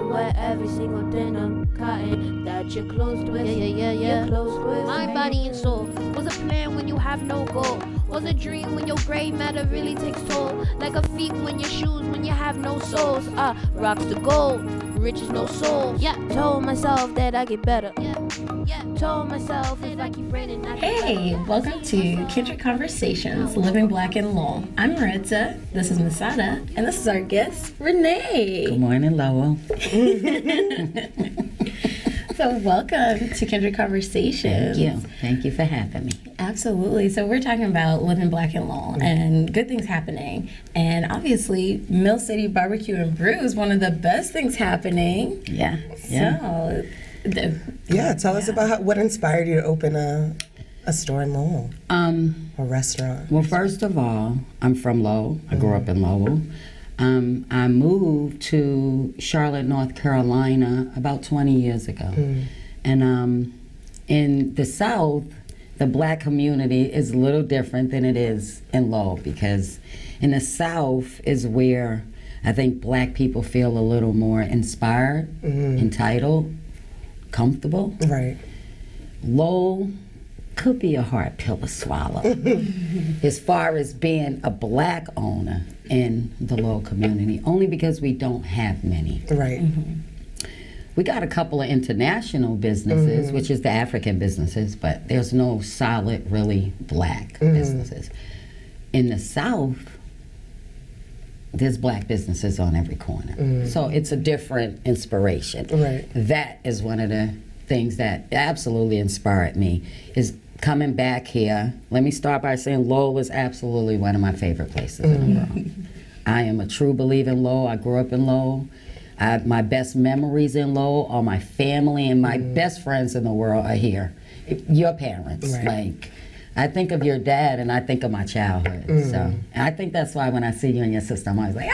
to wear every single denim cotton that you're closed with. You're closed with. Mind, body, and soul. Was a plan when you have no goal. Was a dream when your gray matter really takes toll. Like a feet when your shoes when you have no soles. Rocks the gold, riches no soul. Yeah, told myself that I get better. Yeah, told myself if I keep raining, I get Hey, better. welcome to Kindred Conversations, Living Black in Lowell. I'm Maritza, this is Masada, and this is our guest, Renay. Good morning, Lowell. So welcome to Kindred Conversations. Thank you for having me. Absolutely. So we're talking about living black in Lowell and good things happening. And obviously, Mill City Barbecue and Brew is one of the best things happening. Yeah. So, tell us about what inspired you to open a store in Lowell, a restaurant. Well, first of all, I'm from Lowell. I grew up in Lowell. I moved to Charlotte, North Carolina about 20 years ago. And in the South, the black community is a little different than it is in Lowell, because in the South is where I think black people feel a little more inspired, entitled, comfortable. Right. Lowell could be a hard pill to swallow as far as being a black owner in the Lowell community, only because we don't have many. Right. We got a couple of international businesses, which is the African businesses, but there's no solid, really black businesses. In the South, there's black businesses on every corner. So it's a different inspiration. Right. That is one of the things that absolutely inspired me, is coming back here. Let me start by saying Lowell is absolutely one of my favorite places in the world. I am a true believer in Lowell. I grew up in Lowell. My best memories in Lowell are my family, and my best friends in the world are here. Your parents. Right. Like, I think of your dad and I think of my childhood. So, and I think that's why when I see you and your sister, I'm always like,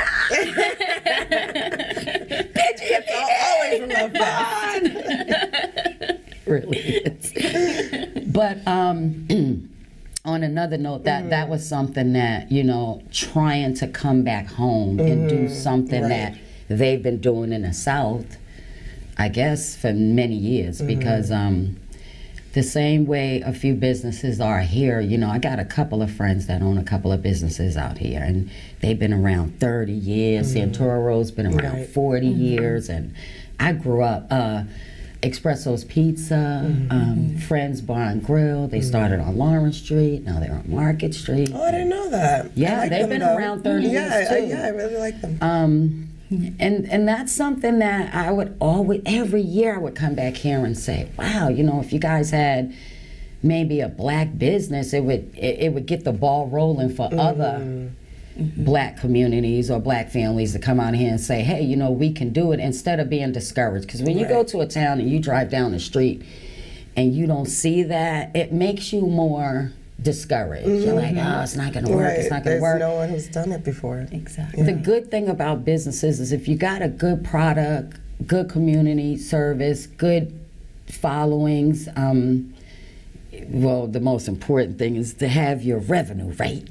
Always love that. really is. But on another note, that was something that, you know, trying to come back home and do something that they've been doing in the South, I guess, for many years, because the same way a few businesses are here, you know, I got a couple of friends that own a couple of businesses out here, and they've been around 30 years. Santoro's been around 40 years, and I grew up, Espresso's Pizza, Friends Bar and Grill, they started on Lawrence Street, now they're on Market Street. Oh, I didn't know that. Yeah, I like they've them, been though. around 30 years too. Yeah, I really like them. And that's something that I would always, every year I would come back here and say, wow, you know, if you guys had maybe a black business, it would get the ball rolling for other black communities or black families to come out here and say, hey, you know, we can do it, instead of being discouraged. Because when you go to a town and you drive down the street and you don't see that, it makes you more discouraged. You're like, oh, it's not going to work, it's not going to work. There's no one who's done it before. Exactly. The good thing about businesses is if you got a good product, good community service, good followings, well, the most important thing is to have your revenue right,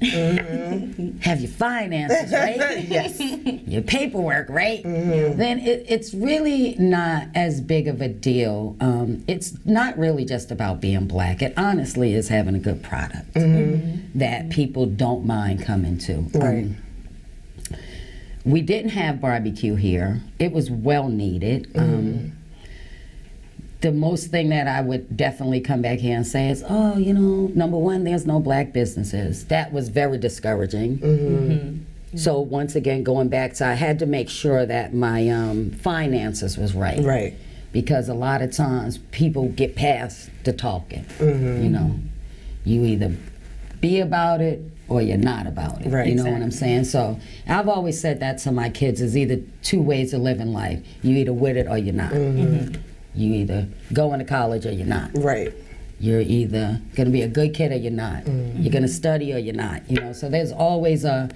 have your finances right, your paperwork right, then it's really not as big of a deal. It's not really just about being black. It honestly is having a good product that people don't mind coming to. Right. We didn't have barbecue here. It was well needed. The most thing that I would definitely come back here and say is, oh, you know, number one, there's no black businesses. That was very discouraging. So once again, going back to, I had to make sure that my finances was right. Right. Because a lot of times people get past the talking. You know, you either be about it or you're not about it. Right, you know what I'm saying? So I've always said that to my kids, is either two ways of living life. You either with it or you're not. You either going to college or you're not. Right. You're either going to be a good kid or you're not. You're going to study or you're not. You know, so there's always a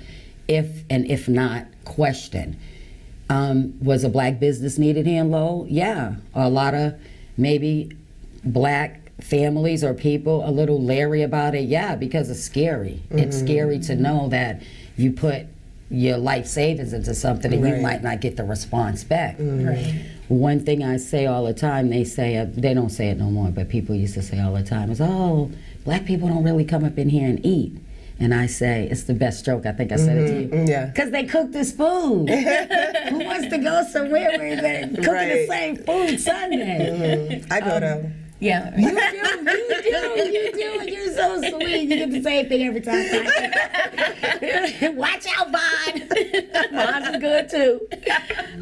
if and if not question. Was a black business needed here in Lowell? Yeah. A lot of maybe black families or people a little leery about it? Yeah, because it's scary. It's scary to know that you put your life savings into something and you might not get the response back. One thing I say all the time, they don't say it no more, but people used to say all the time is, oh, black people don't really come up in here and eat. And I say, it's the best joke. I think I said it to you. Yeah. Because they cook this food. Who wants to go somewhere where they're cooking the same food Sunday? I go to. Yeah. You do. You're so sweet. You get the same thing every time. Watch out, Vaughn. Vaughn's good too.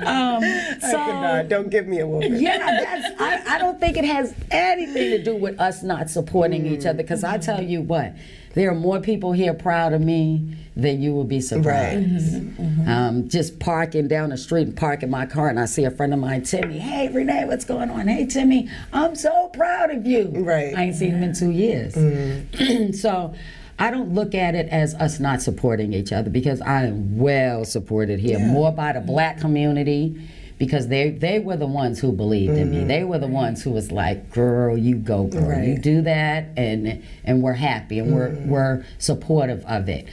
I cannot. Don't give me a woman. Yeah, I don't think it has anything to do with us not supporting each other. Because I tell you what, there are more people here proud of me than you will be surprised. Just parking down the street and parking my car, and I see a friend of mine, Timmy. Hey, Renay, what's going on? Hey, Timmy, I'm so proud of you. Right. I ain't seen him in 2 years. So I don't look at it as us not supporting each other, because I am well supported here, more by the black community, because they were the ones who believed in me. They were the ones who was like, girl, you go, girl. You do that, and we're happy, and we're supportive of it.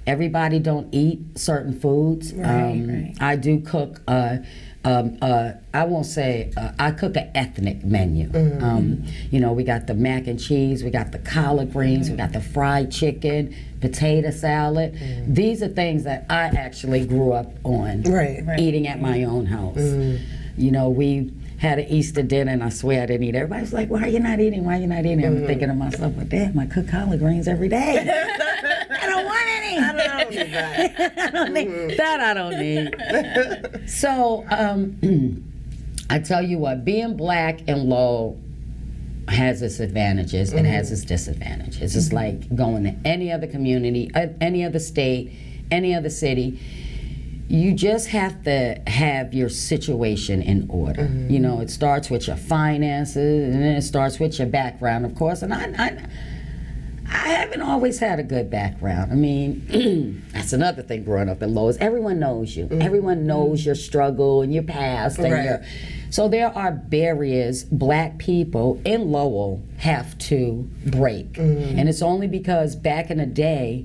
Everybody don't eat certain foods. I do cook, I won't say, I cook an ethnic menu. You know, we got the mac and cheese, we got the collard greens, we got the fried chicken, potato salad. These are things that I actually grew up on, eating at my own house. You know, we had an Easter dinner, and I swear I didn't eat. Everybody's like, why are you not eating? Why are you not eating? I'm thinking to myself, well, damn, I cook collard greens every day. I don't want any. I don't need that. I don't need that. I don't need. So, I tell you what, being black in Lowell has its advantages and has its disadvantages. It's like going to any other community, any other state, any other city. You just have to have your situation in order. You know, it starts with your finances, and then it starts with your background, of course. And I haven't always had a good background. I mean, that's another thing growing up in Lowell, is everyone knows you. Everyone knows your struggle and your past. And so there are barriers black people in Lowell have to break. And it's only because back in the day,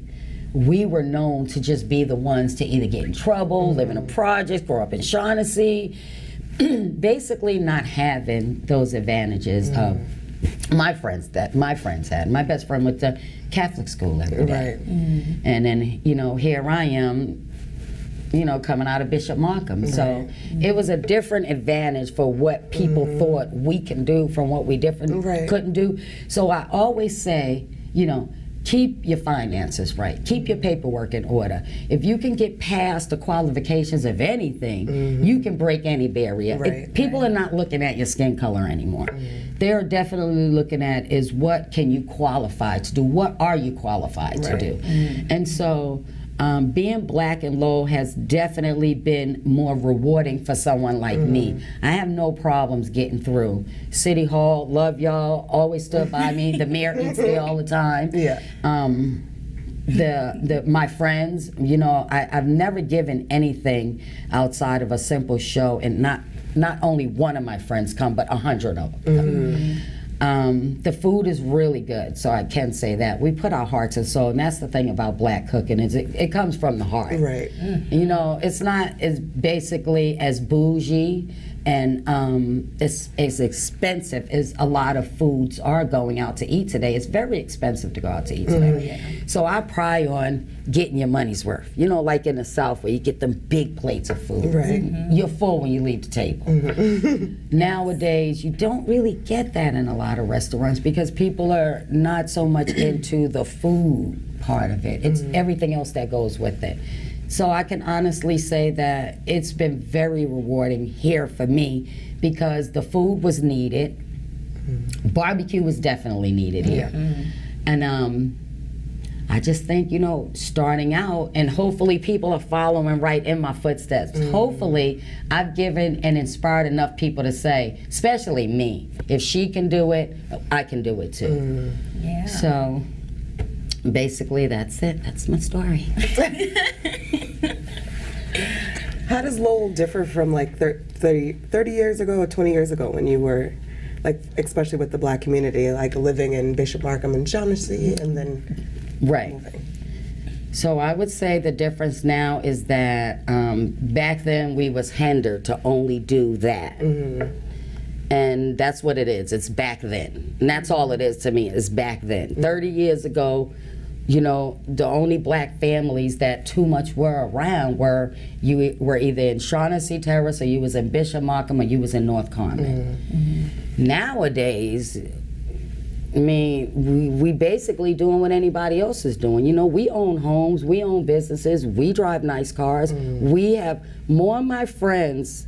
we were known to just be the ones to either get in trouble, live in a project, grow up in Shaughnessy, basically not having those advantages of my friends had. My best friend went to Catholic school every day. And then, you know, here I am, you know, coming out of Bishop Markham. So it was a different advantage for what people thought we can do from what we couldn't do. So I always say, you know, keep your finances right. Keep your paperwork in order. If you can get past the qualifications of anything, you can break any barrier. People are not looking at your skin color anymore. They're definitely looking at is what can you qualify to do? What are you qualified to do? And so being black in Lowell has definitely been more rewarding for someone like me. I have no problems getting through. City Hall, love y'all, always stood by me. The mayor eats there all the time. My friends, you know, I've never given anything outside of a simple show, and not only one of my friends come, but 100 of them come. The food is really good, so I can say that. We put our hearts and soul, and that's the thing about black cooking, is it comes from the heart. You know, it's not as basically as bougie and it's as expensive as a lot of foods are going out to eat today. It's very expensive to go out to eat today. So I pry on getting your money's worth. You know, like in the South where you get them big plates of food. You're full when you leave the table. Nowadays, you don't really get that in a lot of restaurants because people are not so much into the food part of it. It's everything else that goes with it. So I can honestly say that it's been very rewarding here for me because the food was needed. Barbecue was definitely needed here. And I just think, you know, starting out, and hopefully people are following right in my footsteps. Hopefully I've given and inspired enough people to say, especially me, if she can do it, I can do it too. So basically that's it. That's my story. How does Lowell differ from like 30 years ago or 20 years ago when you were, like, especially with the black community, like living in Bishop Markham and Shaughnessy and then moving? So I would say the difference now is that back then we was hindered to only do that. And that's what it is. It's back then. And that's all it is to me, is back then. 30 years ago, you know, the only black families that too much were around were you were either in Shaughnessy Terrace, or you was in Bishop Markham, or you was in North Carmen. Nowadays, I mean, we basically doing what anybody else is doing. You know, we own homes, we own businesses, we drive nice cars. We have, more of my friends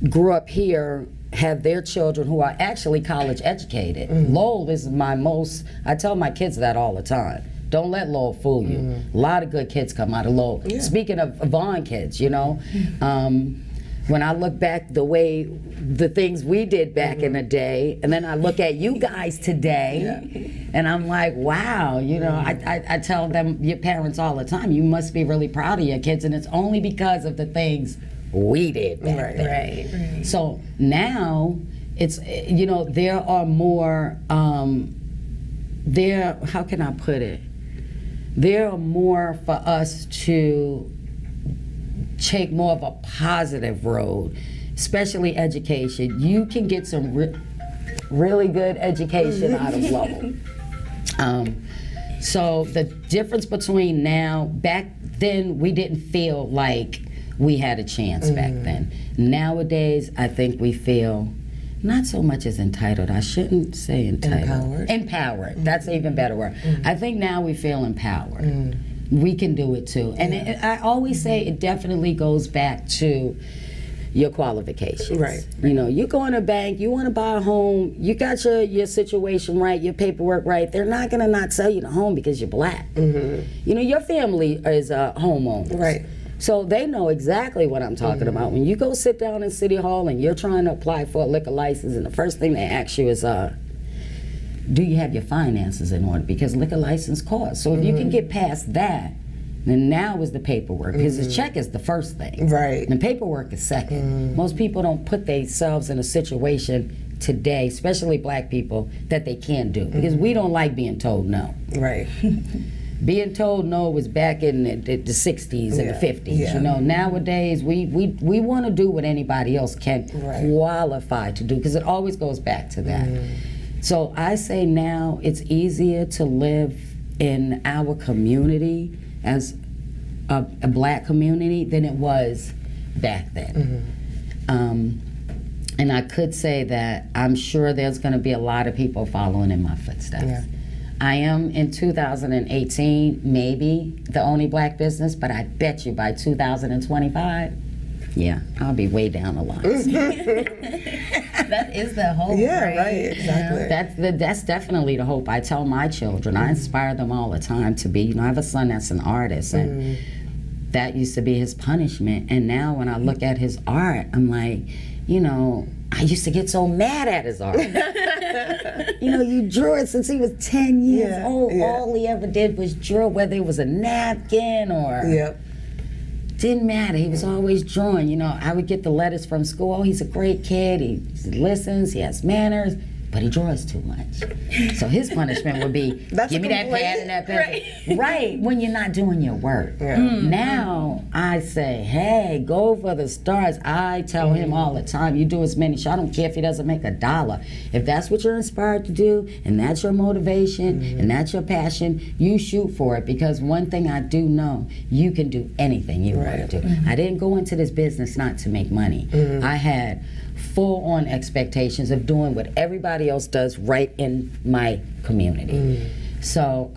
grew up here, have their children who are actually college educated. Lowell is my most, I tell my kids that all the time. Don't let Lowell fool you. A lot of good kids come out of Lowell. Speaking of Vaughn kids, you know, when I look back the way, the things we did back in the day, and then I look at you guys today, and I'm like, wow, you know, I tell them, your parents all the time, you must be really proud of your kids, and it's only because of the things we did back then. Right. So now, it's, you know, there are more, how can I put it? There are more for us to take more of a positive road, especially education. You can get some really good education out of Lowell. So the difference between now, back then we didn't feel like we had a chance back then. Nowadays, I think we feel not so much as entitled. I shouldn't say entitled. Empowered. That's an even better word. I think now we feel empowered. We can do it too. And I always say it definitely goes back to your qualifications. Right. You know, you go in a bank, you want to buy a home, you got your situation right, your paperwork right, they're not going to not sell you the home because you're black. You know, your family is homeowners. Right. So they know exactly what I'm talking about. When you go sit down in City Hall and you're trying to apply for a liquor license, and the first thing they ask you is, do you have your finances in order? Because liquor license costs. So if you can get past that, then now is the paperwork. Because the check is the first thing. Right. And the paperwork is second. Most people don't put themselves in a situation today, especially black people, that they can't do. Because we don't like being told no. Right. Being told no was back in the 60s and the 50s. You know, nowadays we want to do what anybody else can qualify to do, because it always goes back to that. So I say now it's easier to live in our community as a black community than it was back then. And I could say that I'm sure there's going to be a lot of people following in my footsteps. I am in 2018 maybe the only black business, but I bet you by 2025, I'll be way down the line. That is the hope, right, exactly. That's definitely the hope. I tell my children, I inspire them all the time to be, you know, I have a son that's an artist, and that used to be his punishment. And now when I look at his art, I'm like, you know, I used to get so mad at his art. You know, you drew it since he was 10 years old. All he ever did was draw, whether it was a napkin or... Didn't matter. He was always drawing. You know, I would get the letters from school. Oh, he's a great kid. He listens. He has manners. But he draws too much. So his punishment would be, give me that pad and that pencil. Right, when you're not doing your work. Now, I say, hey, go for the stars. I tell him all the time, you do as many shows. I don't care if he doesn't make $1. If that's what you're inspired to do, and that's your motivation, and that's your passion, you shoot for it. Because one thing I do know, you can do anything you want to do. I didn't go into this business not to make money. I had full-on expectations of doing what everybody else does right in my community. So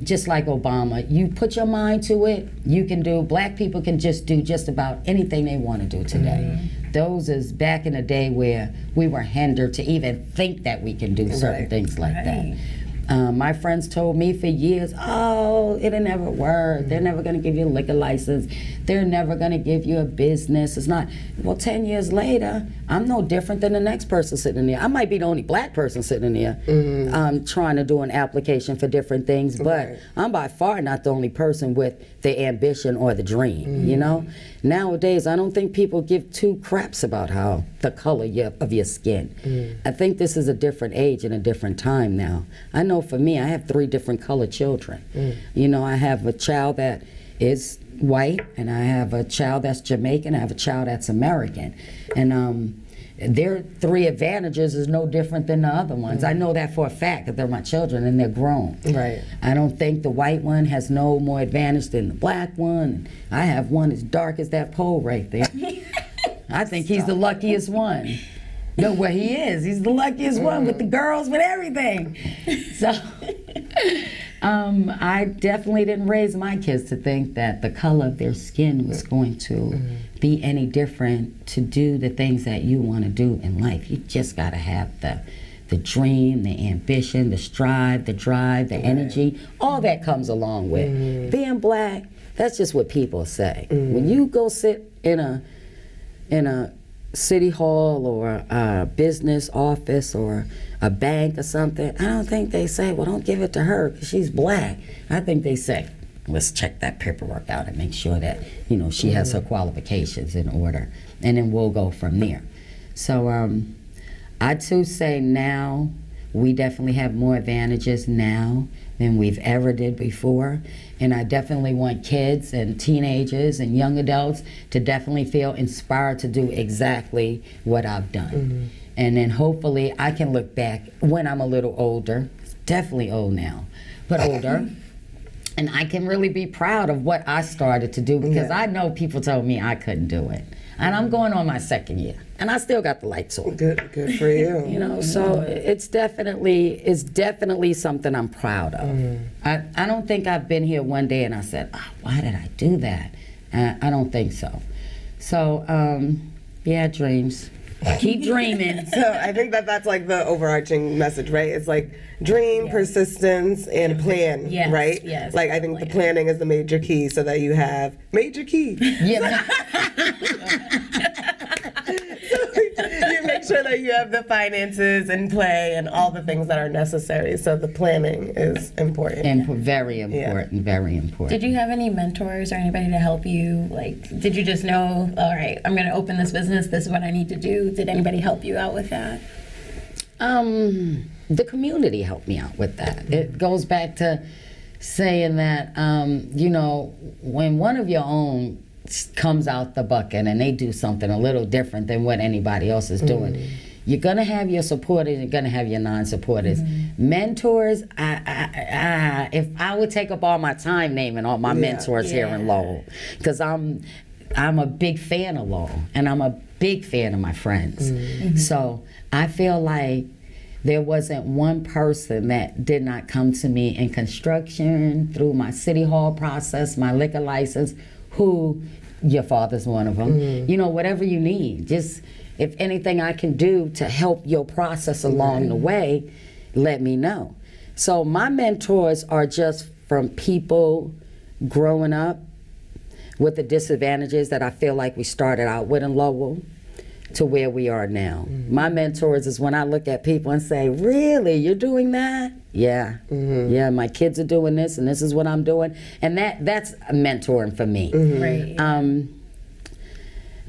just like Obama, you put your mind to it, you can do. Black people can just do just about anything they want to do today. Those is back in the day where we were hindered to even think that we can do certain things like that. My friends told me for years, oh, it'll never work. They're never going to give you a liquor license. They're never going to give you a business. It's not. Well, 10 years later, I'm no different than the next person sitting in there. I might be the only black person sitting in there trying to do an application for different things, but I'm by far not the only person with the ambition or the dream, you know? Nowadays, I don't think people give two craps about how the color of your skin. I think this is a different age and a different time now. I know know for me, I have 3 different colored children. You know, I have a child that is white, and I have a child that's Jamaican, I have a child that's American. And their 3 advantages is no different than the other ones. I know that for a fact, that they're my children and they're grown. Right. I don't think the white one has no more advantage than the black one. I have one as dark as that pole right there. I think he's the luckiest one. No, well, he is. He's the luckiest one with the girls, with everything. So, I definitely didn't raise my kids to think that the color of their skin was going to be any different to do the things that you want to do in life. You just got to have the dream, the ambition, the strive, the drive, the energy. All that comes along with being black. That's just what people say. When you go sit in a city hall or a business office or a bank or something, I don't think they say, well, don't give it to her because she's black. I think they say, let's check that paperwork out and make sure that, you know, she has her qualifications in order, and then we'll go from there. So I too say now we definitely have more advantages now than we've ever did before. And I definitely want kids and teenagers and young adults to definitely feel inspired to do exactly what I've done. And then hopefully I can look back when I'm a little older, definitely old now, but older, and I can really be proud of what I started to do, because I know people told me I couldn't do it. And I'm going on my 2nd year, and I still got the lights on. Good for you. You know, so it's definitely something I'm proud of. I don't think I've been here one day and I said, oh, why did I do that? I don't think so. So, yeah, dreams. Keep dreaming. So I think that's like the overarching message, right? It's like dream, persistence, and plan, right? Yes. Like I think the planning is the major key, so that you have major key. Yeah. You make sure that you have the finances and play and all the things that are necessary. So the planning is important. And very important, very important. Did you have any mentors or anybody to help you? Like, did you just know, all right, I'm going to open this business, this is what I need to do? Did anybody help you out with that? The community helped me out with that. It goes back to saying that, you know, when one of your own comes out the bucket and they do something a little different than what anybody else is doing, you're gonna have your supporters, you're gonna have your non-supporters. Mentors, if I would take up all my time naming all my mentors here in Lowell, because I'm a big fan of Lowell, and I'm a big fan of my friends. So I feel like there wasn't one person that did not come to me in construction, through my city hall process, my liquor license, who, your father's one of them, you know, whatever you need. Just, if anything I can do to help your process along the way, let me know. So my mentors are just from people growing up with the disadvantages that I feel like we started out with in Lowell to where we are now. My mentors is when I look at people and say, really, you're doing that? Yeah, yeah, my kids are doing this and this is what I'm doing. And that's mentoring for me. Right.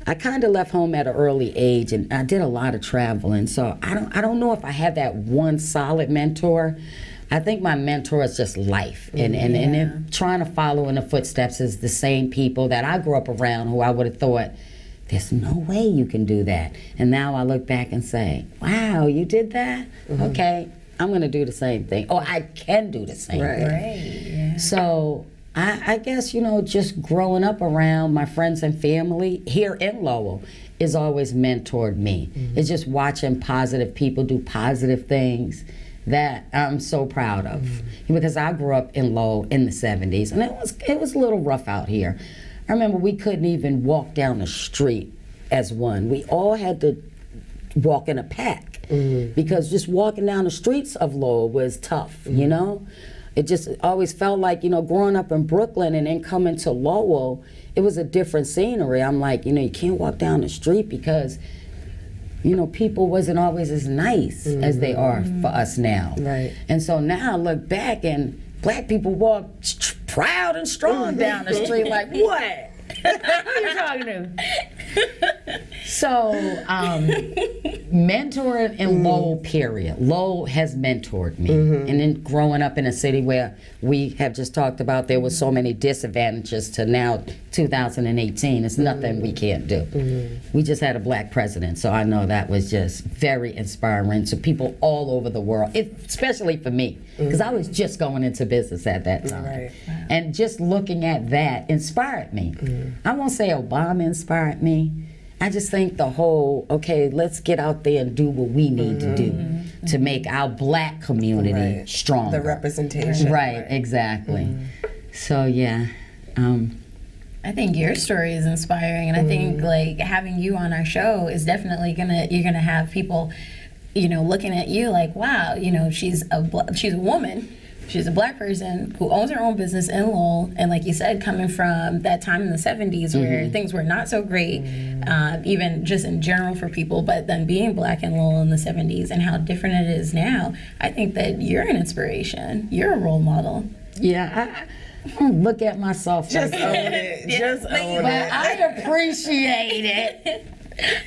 I kind of left home at an early age, and I did a lot of traveling, so I don't know if I had that one solid mentor. I think my mentor is just life, and then trying to follow in the footsteps is the same people that I grew up around, who I would have thought, there's no way you can do that. And now I look back and say, wow, you did that? Okay, I'm going to do the same thing. Or I can do the same thing. Right. Yeah. So I guess, you know, just growing up around my friends and family here in Lowell is always mentored me. It's just watching positive people do positive things that I'm so proud of. Because I grew up in Lowell in the 70s, and it was a little rough out here. I remember we couldn't even walk down the street as one. We all had to walk in a pack, because just walking down the streets of Lowell was tough, you know? It just always felt like, you know, growing up in Brooklyn and then coming to Lowell, it was a different scenery. I'm like, you know, you can't walk down the street because, you know, people wasn't always as nice as they are for us now. Right. And so now I look back and black people walk proud and strong down the street like, what? Who are you talking to? So, mentoring in Lowell, period. Lowell has mentored me. And then growing up in a city where we have just talked about there were so many disadvantages to now 2018, it's nothing we can't do. We just had a black president, so I know that was just very inspiring to people all over the world, especially for me, because I was just going into business at that time. Right. And just looking at that inspired me. I won't say Obama inspired me. I just think the whole, okay, let's get out there and do what we need to do to make our black community stronger. The representation. Right, exactly. So, yeah. I think your story is inspiring, and I think like having you on our show is definitely you're gonna have people, you know, looking at you like, wow, you know, she's a woman. She's a black person who owns her own business in Lowell, and like you said, coming from that time in the 70s where things were not so great, even just in general for people, but then being black in Lowell in the 70s and how different it is now, I think that you're an inspiration. You're a role model. Yeah, I don't look at myself Just like own that. it. Just own it. But I appreciate it.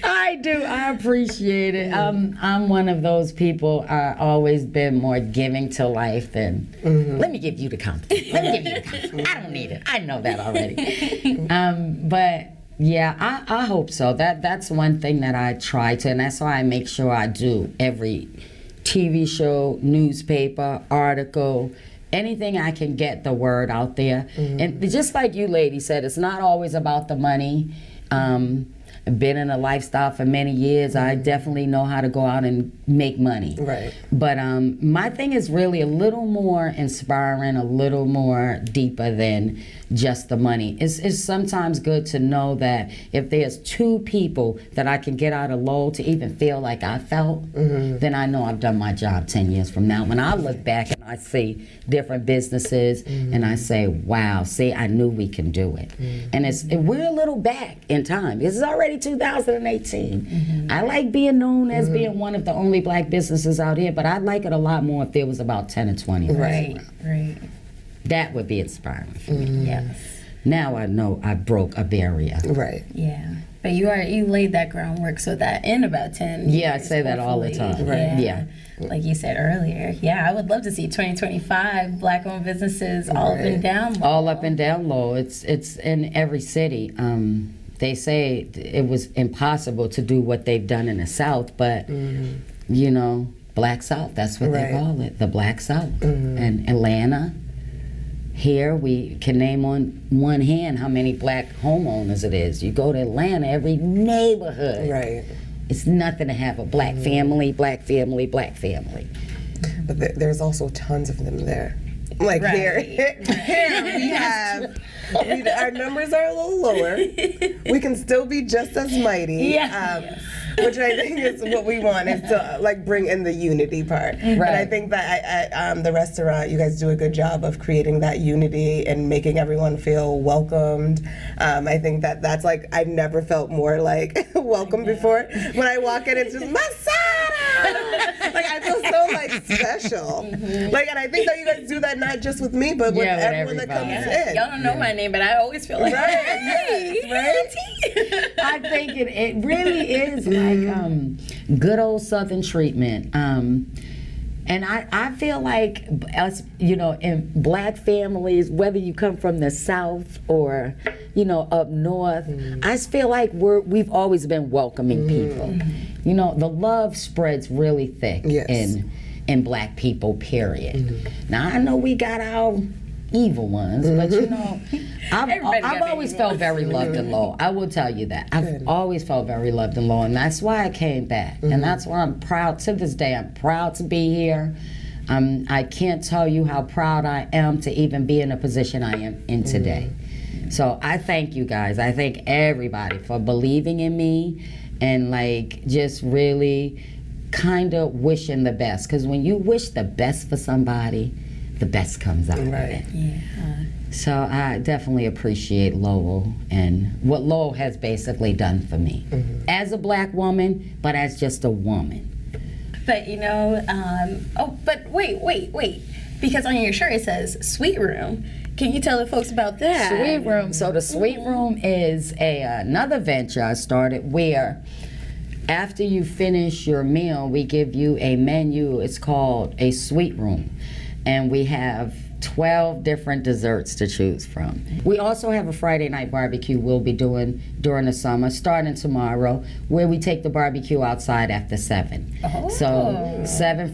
I do. I appreciate it. I'm one of those people. I've always been more giving to life than. Let me give you the compliment. Let me give you the compliment. I don't need it. I know that already. But yeah, I hope so. That's one thing that I try to, and that's why I make sure I do every TV show, newspaper, article. Anything I can get the word out there. And just like you ladies said, it's not always about the money. Been in a lifestyle for many years. I definitely know how to go out and make money. Right. But my thing is really a little more inspiring, a little more deeper than just the money. It's sometimes good to know that if there's two people that I can get out of Lowell to even feel like I felt, then I know I've done my job 10 years from now. When I look back and I see different businesses and I say, wow, see, I knew we can do it. And we're a little back in time. It's already 2018. I like being known as being one of the only black businesses out here, but I'd like it a lot more if there was about 10 or 20. Right. That would be inspiring for me. Yes. Now I know I broke a barrier. Right. Yeah. But you laid that groundwork so that in about 10 years, Yeah, I say that all the time. Right. Yeah. Like you said earlier. Yeah, I would love to see 2025 black-owned businesses all up and down Lowell. All up and down Lowell. It's in every city. They say it was impossible to do what they've done in the South, but you know, Black South, that's what they call it, the Black South. And Atlanta, here we can name on one hand how many black homeowners it is. You go to Atlanta, every neighborhood. Right. It's nothing to have a black family, black family, black family. But there's also tons of them there. Like here we have, our numbers are a little lower. We can still be just as mighty. Which I think is what we want, is to like bring in the unity part. And I think that at the restaurant, you guys do a good job of creating that unity and making everyone feel welcomed. I think that that's like, I've never felt more like welcome before. When I walk in, it's just Masada! Like I feel so like special. Like, and I think that you guys do that not just with me, but with everyone that comes in. Y'all don't know my name, but I always feel like, I think it really is like good old Southern treatment. And I feel like us, you know, in black families, whether you come from the South or, you know, up north, I just feel like we've always been welcoming people. You know, the love spreads really thick in black people, period. Now, I know we got our evil ones, but you know, I've always felt very loved in Lowell. I will tell you that. I've always felt very loved in Lowell, and that's why I came back. And that's why I'm proud, to this day, I'm proud to be here. I can't tell you how proud I am to even be in a position I am in today. So I thank you guys. I thank everybody for believing in me and like just really kind of wishing the best. Because when you wish the best for somebody, the best comes out of it. So I definitely appreciate Lowell and what Lowell has basically done for me as a black woman, but as just a woman. But you know, oh, but wait, because on your shirt it says Sweet Room. Can you tell the folks about that? Sweet Room. So the Sweet Room is another venture I started where after you finish your meal, we give you a menu. It's called a Sweet Room. And we have 12 different desserts to choose from. We also have a Friday night barbecue we'll be doing during the summer, starting tomorrow, where we take the barbecue outside after 7. Oh. So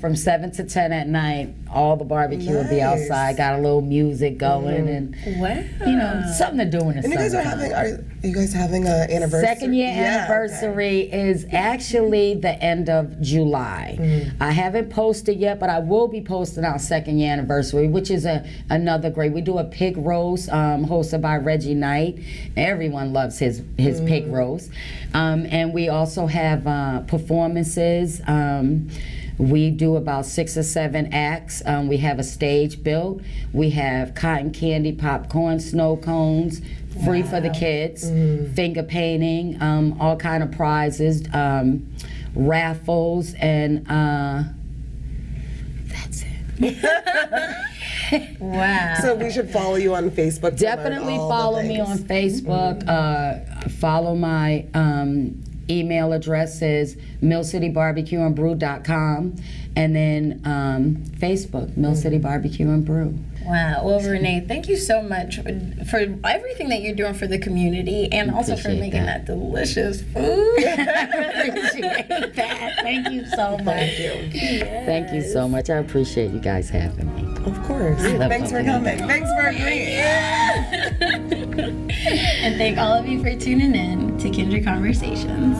from 7 to 10 at night, all the barbecue will be outside, got a little music going, and you know, something to do in the summer. Are you guys having an anniversary? Second year anniversary is actually the end of July. I haven't posted yet, but I will be posting our second year anniversary, which is another great. We do a pig roast hosted by Reggie Knight. Everyone loves his pig roast. And we also have performances. We do about 6 or 7 acts. We have a stage built. We have cotton candy, popcorn, snow cones, free for the kids, finger painting, all kind of prizes, raffles, and that's it. Wow. So we should follow you on Facebook. Definitely follow me on Facebook. Follow my email address is millcitybarbecueandbrew.com, and then Facebook, Mill City Barbecue and Brew. Wow. Well, Renay, thank you so much for everything that you're doing for the community, and also for making that delicious food. Appreciate that. Thank you so much. Thank you. Yes. Thank you so much. I appreciate you guys having me. Of course. Thanks for coming. Thanks for agreeing. And thank all of you for tuning in to Kindred Conversations.